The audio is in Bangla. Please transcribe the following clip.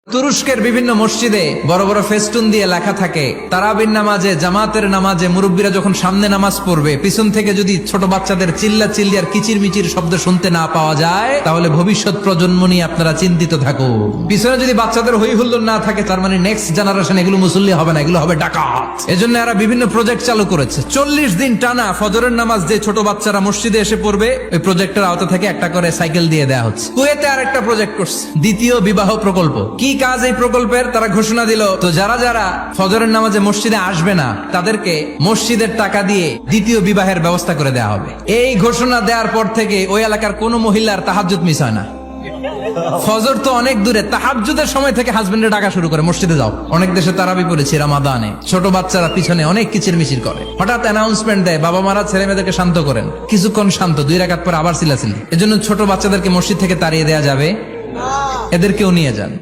তুরস্কের বিভিন্ন মসজিদে বড় বড় ফেস্টুন দিয়ে লেখা থাকে তারাবির নামাজে, জামাতের নামাজে মুরব্বীরা যখন সামনে নামাজ পড়বে, পিছন থেকে যদি ছোট বাচ্চাদের চিল্লা চিল্লি আর কিচির মিচির শব্দ শুনতে না পাওয়া যায়, তাহলে ভবিষ্যৎ প্রজন্ম নিয়ে আপনারা চিন্তিত থাকুন। পিছনে যদি বাচ্চাদের হই হুল্লোড় না থাকে, তার মানে নেক্সট জেনারেশন এগুলো মুসল্লি হবে না, এগুলো হবে ডাকাত। এজন্য এরা বিভিন্ন প্রজেক্ট চালু করেছে। 40 দিন টানা ফজরের নামাজ যে ছোট বাচ্চারা মসজিদে এসে পড়বে, ওই প্রজেক্টের আওতা থেকে একটা করে সাইকেল দিয়ে দেওয়া হচ্ছে। কুয়েতে আরেকটা প্রজেক্ট করছে, দ্বিতীয় বিবাহ প্রকল্প। কি কাজ এই প্রকল্পের? তারা ঘোষণা দিল, তো যারা যারা ফজরের নামাজে মসজিদে আসবে না, তাদেরকে মসজিদের টাকা দিয়ে দ্বিতীয় বিবাহের ব্যবস্থা করে দেওয়া হবে। এই ঘোষণা দেওয়ার পর থেকে ওই এলাকার কোন মহিলার তাহাজ্জুদ মিস হয় না। ফজর তো অনেক দূরে, তাহাজ্জুদের সময় থেকে হাজবেন্ডের ডাকা শুরু করে, মসজিদে যাও। অনেক দেশে তারাবি পড়েছি রামাদানে, ছোট বাচ্চারা পিছনে অনেক কিচির মিচির করে। হঠাৎ অ্যানাউন্সমেন্ট দেয়, বাবা মারা ছেলে মেয়েদেরকে শান্ত করেন। কিছুক্ষণ শান্ত, 2 রাকাত পর আবার চিল্লাচিল্লি। এজন্য ছোট বাচ্চাদেরকে মসজিদ থেকে তাড়িয়ে দেওয়া যাবে, এদেরকেও নিয়ে যান।